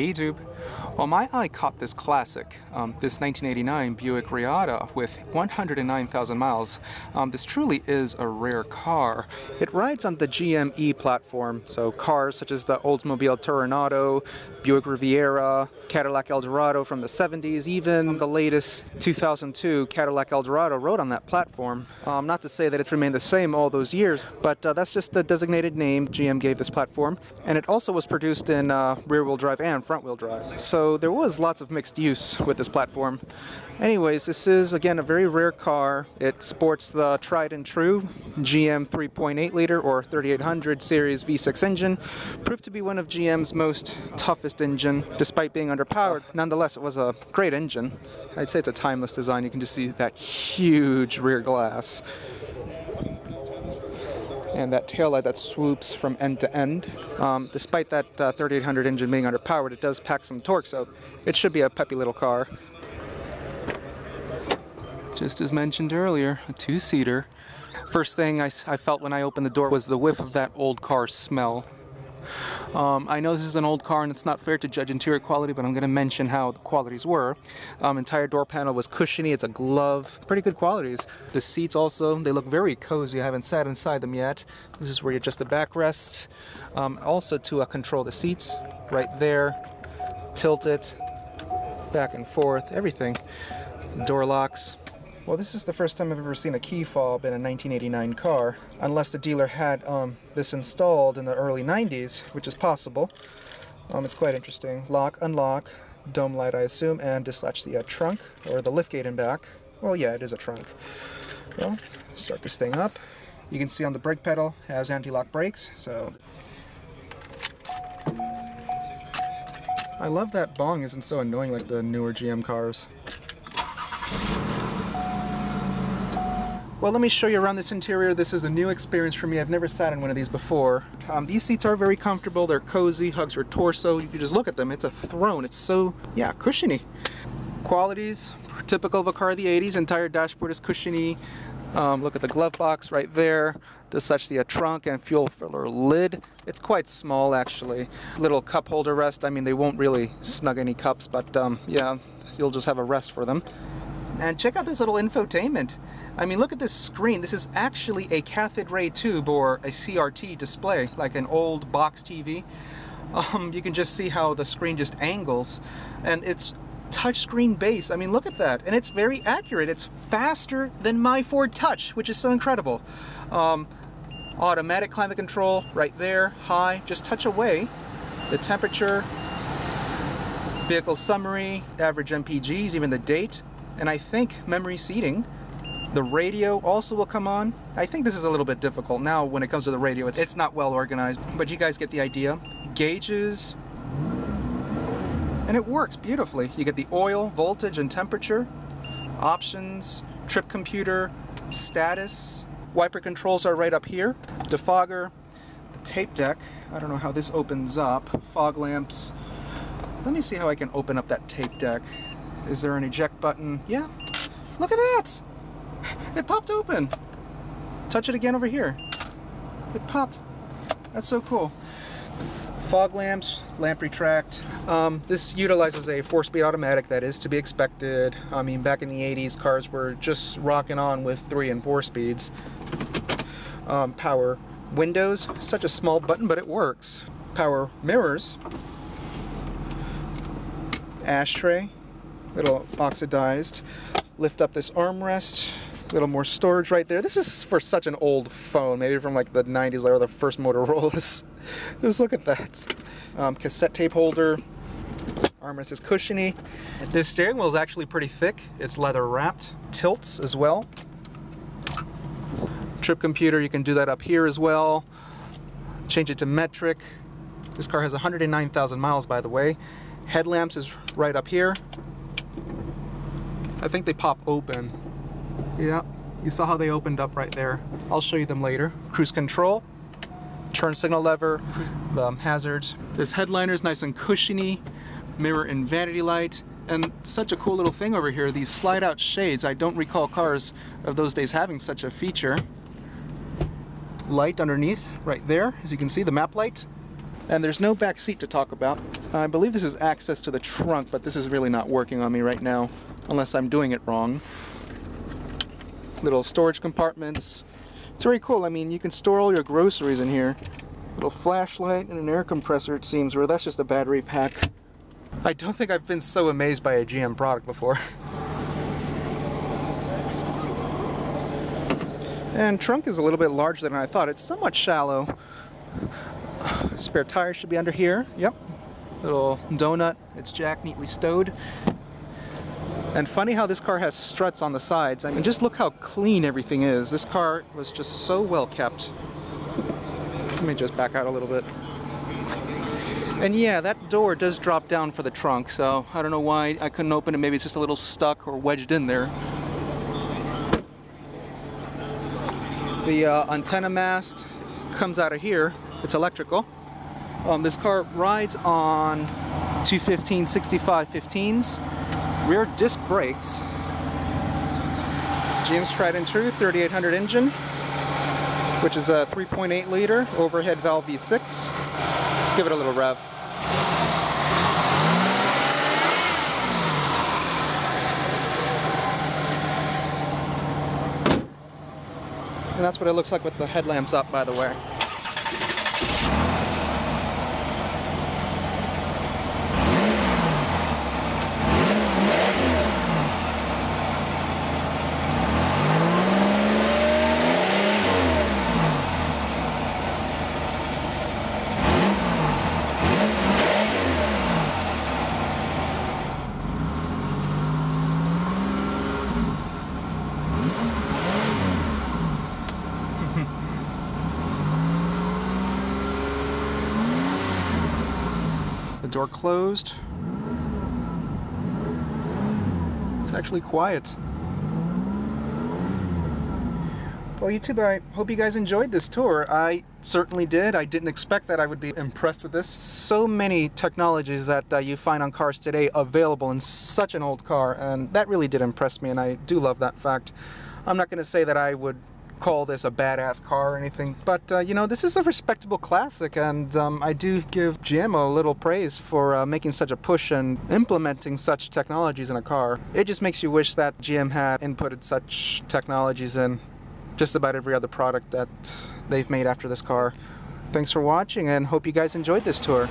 Hey YouTube. Well, my eye caught this classic, this 1989 Buick Reatta with 109,000 miles. This truly is a rare car. It rides on the GM E platform, so cars such as the Oldsmobile Toronado, Buick Riviera, Cadillac Eldorado from the 70s, even the latest 2002 Cadillac Eldorado rode on that platform. Not to say that it's remained the same all those years, but that's just the designated name GM gave this platform. And it also was produced in rear-wheel drive and front-wheel drive. So there was lots of mixed use with this platform. Anyways, this is again a very rare car. It sports the tried and true GM 3.8 liter or 3800 series V6 engine. Proved to be one of GM's most toughest engine despite being underpowered. Nonetheless, it was a great engine. I'd say it's a timeless design. You can just see that huge rear glass. And that taillight that swoops from end to end. Despite that 3800 engine being underpowered, it does pack some torque, so it should be a peppy little car. Just as mentioned earlier, a two-seater. First thing I felt when I opened the door was the whiff of that old car smell. I know this is an old car and it's not fair to judge interior quality, but I'm going to mention how the qualities were. Entire door panel was cushiony, it's a glove, pretty good qualities. The seats also, they look very cozy. I haven't sat inside them yet. This is where you adjust the backrests. Also to control the seats, right there, tilt it, back and forth, everything. Door locks. Well, this is the first time I've ever seen a key fob in a 1989 car, unless the dealer had this installed in the early 90s, which is possible. It's quite interesting. Lock, unlock, dome light I assume, and dislodge the trunk, or the liftgate in back. Well, yeah, it is a trunk. Well, start this thing up. You can see on the brake pedal, it has anti-lock brakes, so... I love that bong isn't so annoying like the newer GM cars. Well, let me show you around this interior. This is a new experience for me. I've never sat in one of these before. These seats are very comfortable. They're cozy, hugs your torso. You can just look at them. It's a throne. It's so, yeah, cushiony. Qualities, typical of a car of the 80s. Entire dashboard is cushiony. Look at the glove box right there. Does such the trunk and fuel filler lid. It's quite small, actually. Little cup holder rest. I mean, they won't really snug any cups, but yeah, you'll just have a rest for them. And check out this little infotainment. I mean, look at this screen. This is actually a cathode ray tube or a CRT display, like an old box TV. You can just see how the screen just angles. And it's touchscreen base. I mean, look at that. And it's very accurate. It's faster than my Ford Touch, which is so incredible. Automatic climate control right there, high, just touch away. The temperature, vehicle summary, average MPGs, even the date. And I think memory seating. The radio also will come on. I think this is a little bit difficult now when it comes to the radio. It's not well organized, but you guys get the idea. Gauges. And it works beautifully. You get the oil, voltage, and temperature. Options, trip computer, status. Wiper controls are right up here. Defogger, tape deck. I don't know how this opens up. Fog lamps. Let me see how I can open up that tape deck. Is there an eject button? Yeah. Look at that! It popped open. Touch it again over here. It popped. That's so cool. Fog lamps, lamp retract. This utilizes a 4-speed automatic, that is to be expected. I mean, back in the 80s, cars were just rocking on with 3 and 4 speeds. Power windows, such a small button, but it works. Power mirrors. Ashtray, little oxidized. Lift up this armrest. A little more storage right there. This is for such an old phone, maybe from like the 90s or the first Motorola's. Just look at that. Cassette tape holder. Armrest is cushiony. This steering wheel is actually pretty thick. It's leather wrapped. Tilts as well. Trip computer, you can do that up here as well. Change it to metric. This car has 109,000 miles, by the way. Headlamps is right up here. I think they pop open. Yeah, you saw how they opened up right there. I'll show you them later. Cruise control, turn signal lever, hazards. This headliner is nice and cushiony, mirror and vanity light, and such a cool little thing over here, these slide out shades. I don't recall cars of those days having such a feature. Light underneath, right there, as you can see, the map light. And there's no back seat to talk about. I believe this is access to the trunk, but this is really not working on me right now, unless I'm doing it wrong. Little storage compartments. It's very cool. I mean, you can store all your groceries in here. Little flashlight and an air compressor, it seems, or that's just a battery pack. I don't think I've been so amazed by a GM product before. And trunk is a little bit larger than I thought. It's somewhat shallow. Spare tire should be under here. Yep. Little donut. It's jack neatly stowed. And funny how this car has struts on the sides. I mean, just look how clean everything is. This car was just so well kept. Let me just back out a little bit. And yeah, that door does drop down for the trunk, so I don't know why I couldn't open it. Maybe it's just a little stuck or wedged in there. The antenna mast comes out of here. It's electrical. This car rides on 215/65/15s. Rear disc brakes. GM's tried and true 3800 engine, which is a 3.8 liter overhead valve V6. Let's give it a little rev. And that's what it looks like with the headlamps up, by the way. The door closed. It's actually quiet. Well, YouTube, I hope you guys enjoyed this tour. I certainly did. I didn't expect that I would be impressed with this. So many technologies that you find on cars today available in such an old car, and that really did impress me, and I do love that fact. I'm not going to say that I would call this a badass car or anything, but you know, this is a respectable classic, and I do give GM a little praise for making such a push and implementing such technologies in a car. It just makes you wish that GM had inputted such technologies in just about every other product that they've made after this car. Thanks for watching, and hope you guys enjoyed this tour.